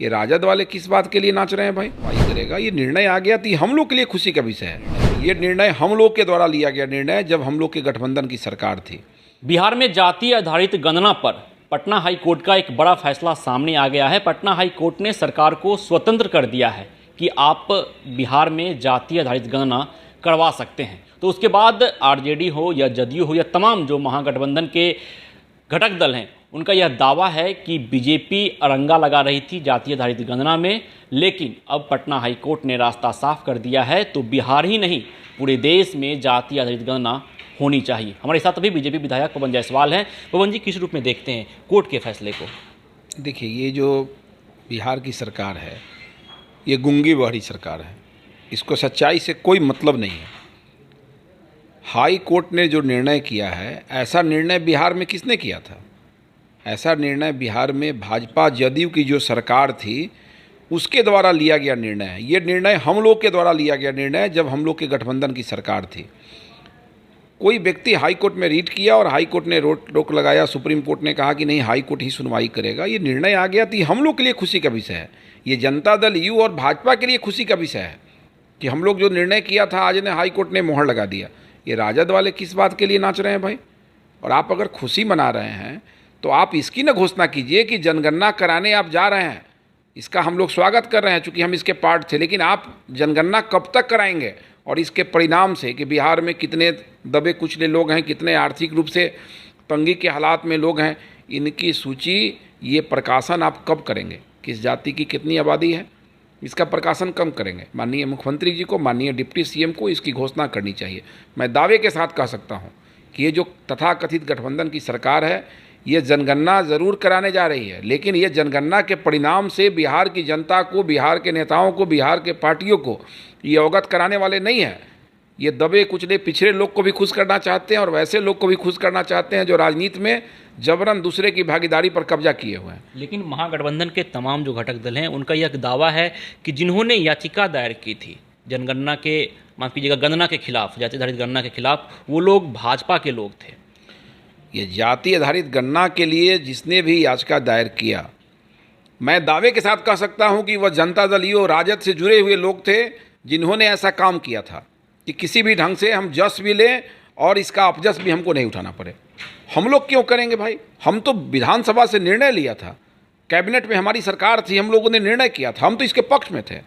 ये राजद वाले किस बात के लिए नाच रहे हैं भाई? भाई करेगा, ये निर्णय आ गया तो ये हम लोग के लिए खुशी का विषय है। ये निर्णय हम लोग के द्वारा लिया गया निर्णय जब हम लोग के गठबंधन की सरकार थी। बिहार में जाति आधारित गणना पर पटना हाई कोर्ट का एक बड़ा फैसला सामने आ गया है। पटना हाई कोर्ट ने सरकार को स्वतंत्र कर दिया है कि आप बिहार में जाति आधारित गणना करवा सकते हैं। तो उसके बाद आरजेडी हो या जदयू हो या तमाम जो महागठबंधन के घटक दल हैं, उनका यह दावा है कि बीजेपी अरंगा लगा रही थी जाति आधारित गणना में, लेकिन अब पटना हाई कोर्ट ने रास्ता साफ कर दिया है। तो बिहार ही नहीं, पूरे देश में जाति आधारित गणना होनी चाहिए। हमारे साथ अभी बीजेपी विधायक पवन जायसवाल हैं। पवन जी, किस रूप में देखते हैं कोर्ट के फैसले को? देखिए, ये जो बिहार की सरकार है, ये गूंगी बहरी सरकार है। इसको सच्चाई से कोई मतलब नहीं है। हाई कोर्ट ने जो निर्णय किया है, ऐसा निर्णय बिहार में किसने किया था? ऐसा निर्णय बिहार में भाजपा जदयू की जो सरकार थी उसके द्वारा लिया गया निर्णय है। ये निर्णय हम लोग के द्वारा लिया गया निर्णय जब हम लोग के गठबंधन की सरकार थी। कोई व्यक्ति हाई कोर्ट में रीट किया और हाई कोर्ट ने रोक लगाया, सुप्रीम कोर्ट ने कहा कि नहीं, हाई कोर्ट ही सुनवाई करेगा। ये निर्णय आ गया तो हम लोग के लिए खुशी का विषय है। ये जनता दल यू और भाजपा के लिए खुशी का विषय है कि हम लोग जो निर्णय किया था, आज ने हाई कोर्ट ने मोहर लगा दिया। ये राजद वाले किस बात के लिए नाच रहे हैं भाई? और आप अगर खुशी मना रहे हैं तो आप इसकी ना घोषणा कीजिए कि जनगणना कराने आप जा रहे हैं। इसका हम लोग स्वागत कर रहे हैं चूँकि हम इसके पार्ट थे, लेकिन आप जनगणना कब तक कराएंगे? और इसके परिणाम से कि बिहार में कितने दबे कुचले लोग हैं, कितने आर्थिक रूप से तंगी के हालात में लोग हैं, इनकी सूची, ये प्रकाशन आप कब करेंगे? किस जाति की कितनी आबादी है, इसका प्रकाशन कम करेंगे। माननीय मुख्यमंत्री जी को, माननीय डिप्टी सीएम को इसकी घोषणा करनी चाहिए। मैं दावे के साथ कह सकता हूँ कि ये जो तथाकथित गठबंधन की सरकार है, ये जनगणना ज़रूर कराने जा रही है, लेकिन ये जनगणना के परिणाम से बिहार की जनता को, बिहार के नेताओं को, बिहार के पार्टियों को ये अवगत कराने वाले नहीं हैं। ये दबे कुचले पिछड़े लोग को भी खुश करना चाहते हैं और वैसे लोग को भी खुश करना चाहते हैं जो राजनीति में जबरन दूसरे की भागीदारी पर कब्जा किए हुए हैं। लेकिन महागठबंधन के तमाम जो घटक दल हैं, उनका यह दावा है कि जिन्होंने याचिका दायर की थी जनगणना के, माफ कीजिएगा, गणना के खिलाफ, जाति आधारित गणना के खिलाफ, वो लोग भाजपा के लोग थे। ये जाति आधारित गणना के लिए जिसने भी याचिका दायर किया, मैं दावे के साथ कह सकता हूं कि वह जनता दल यू और राजद से जुड़े हुए लोग थे जिन्होंने ऐसा काम किया था कि किसी भी ढंग से हम जस भी लें और इसका अपजस भी हमको नहीं उठाना पड़े। हम लोग क्यों करेंगे भाई? हम तो विधानसभा से निर्णय लिया था, कैबिनेट में हमारी सरकार थी, हम लोगों ने निर्णय किया था, हम तो इसके पक्ष में थे।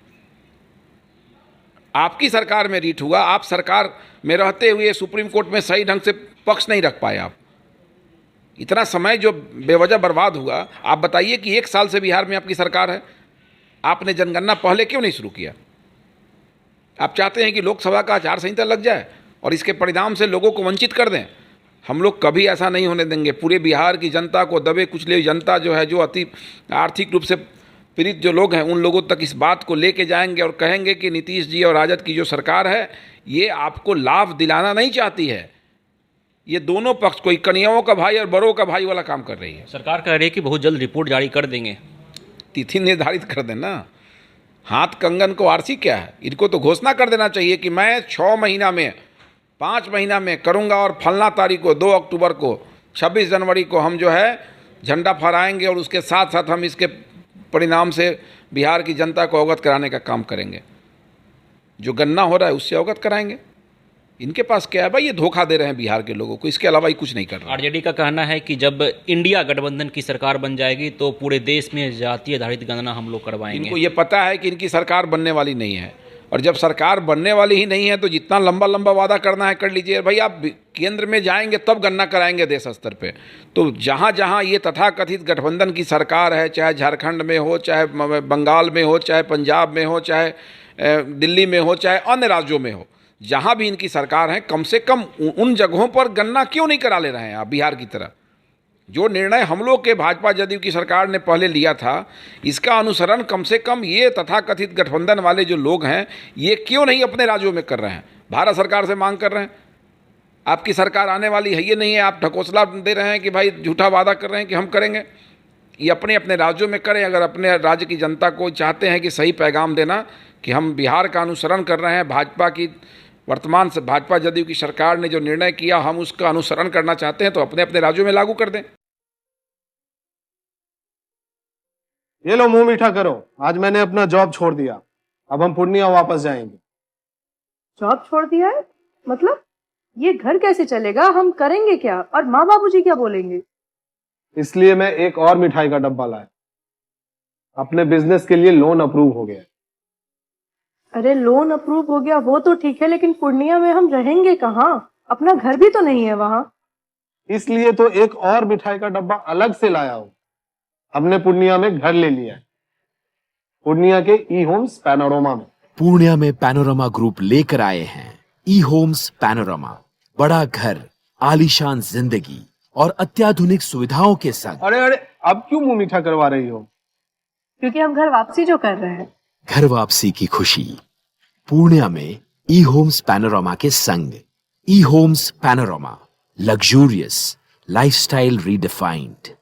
आपकी सरकार में रीट हुआ, आप सरकार में रहते हुए सुप्रीम कोर्ट में सही ढंग से पक्ष नहीं रख पाए। आप इतना समय जो बेवजह बर्बाद हुआ। आप बताइए कि 1 साल से बिहार में आपकी सरकार है, आपने जनगणना पहले क्यों नहीं शुरू किया? आप चाहते हैं कि लोकसभा का आचार संहिता लग जाए और इसके परिणाम से लोगों को वंचित कर दें। हम लोग कभी ऐसा नहीं होने देंगे। पूरे बिहार की जनता को, दबे कुचले जनता जो है, जो अति आर्थिक रूप से पीड़ित जो लोग हैं, उन लोगों तक इस बात को लेके जाएंगे और कहेंगे कि नीतीश जी और राजद की जो सरकार है, ये आपको लाभ दिलाना नहीं चाहती है। ये दोनों पक्ष, कोई कन्याओं का भाई और बड़ों का भाई वाला काम कर रही है। सरकार कह रही है कि बहुत जल्द रिपोर्ट जारी कर देंगे। तिथि निर्धारित कर देना। हाथ कंगन को आरसी क्या है? इनको तो घोषणा कर देना चाहिए कि मैं 6 महीना में, 5 महीना में करूंगा और फलना तारीख को, 2 अक्टूबर को, 26 जनवरी को हम जो है झंडा फहराएंगे और उसके साथ साथ हम इसके परिणाम से बिहार की जनता को अवगत कराने का काम करेंगे। जो गणना हो रहा है उससे अवगत कराएंगे। इनके पास क्या है भाई? ये धोखा दे रहे हैं बिहार के लोगों को, इसके अलावा ही कुछ नहीं कर रहे। आरजेडी का कहना है कि जब इंडिया गठबंधन की सरकार बन जाएगी तो पूरे देश में जाति आधारित गणना हम लोग करवाएंगे। इनको ये पता है कि इनकी सरकार बनने वाली नहीं है, और जब सरकार बनने वाली ही नहीं है तो जितना लंबा लंबा वादा करना है कर लीजिए भाई। आप केंद्र में जाएंगे तब गणना कराएंगे देश स्तर पे। तो जहाँ जहाँ ये तथाकथित गठबंधन की सरकार है, चाहे झारखंड में हो, चाहे बंगाल में हो, चाहे पंजाब में हो, चाहे दिल्ली में हो, चाहे अन्य राज्यों में हो, जहाँ भी इनकी सरकार है, कम से कम उन जगहों पर गणना क्यों नहीं करा ले रहे हैं आप बिहार की तरह? जो निर्णय हम लोग के भाजपा जदयू की सरकार ने पहले लिया था, इसका अनुसरण कम से कम ये तथाकथित गठबंधन वाले जो लोग हैं, ये क्यों नहीं अपने राज्यों में कर रहे हैं? भारत सरकार से मांग कर रहे हैं। आपकी सरकार आने वाली है ये नहीं है, आप ढकोसला दे रहे हैं कि भाई झूठा वादा कर रहे हैं कि हम करेंगे। ये अपने अपने राज्यों में करें। अगर अपने राज्य की जनता को चाहते हैं कि सही पैगाम देना कि हम बिहार का अनुसरण कर रहे हैं, भाजपा की वर्तमान से भाजपा जदयू की सरकार ने जो निर्णय किया हम उसका अनुसरण करना चाहते हैं, तो अपने अपने राज्यों में लागू कर दें। ये लो मुंह मीठा करो, आज मैंने अपना जॉब छोड़ दिया, अब हम पूर्णिया वापस जाएंगे। जॉब छोड़ दिया है? मतलब ये घर कैसे चलेगा? हम करेंगे क्या? और माँ बाबूजी क्या बोलेंगे? इसलिए मैं एक और मिठाई का डब्बा लाया। अपने बिजनेस के लिए लोन अप्रूव हो गया। अरे लोन अप्रूव हो गया वो तो ठीक है, लेकिन पूर्णिया में हम रहेंगे कहाँ? अपना घर भी तो नहीं है वहाँ। इसलिए तो एक और मिठाई का डब्बा अलग से लाया हूं। हमने पूर्णिया में घर ले लिया है, पूर्णिया के ई होम्स पैनोरमा में। पूर्णिया में पैनोरमा ग्रुप लेकर आए हैं ई होम्स पैनोरमा, बड़ा घर, आलीशान जिंदगी और अत्याधुनिक सुविधाओं के संग। अरे अरे, अब क्यों मुंह मीठा करवा रही हो? क्योंकि हम घर वापसी जो कर रहे हैं। घर वापसी की खुशी पूर्णिया में ई होम्स पैनोरमा के संग। E homes panorama, luxurious lifestyle redefined.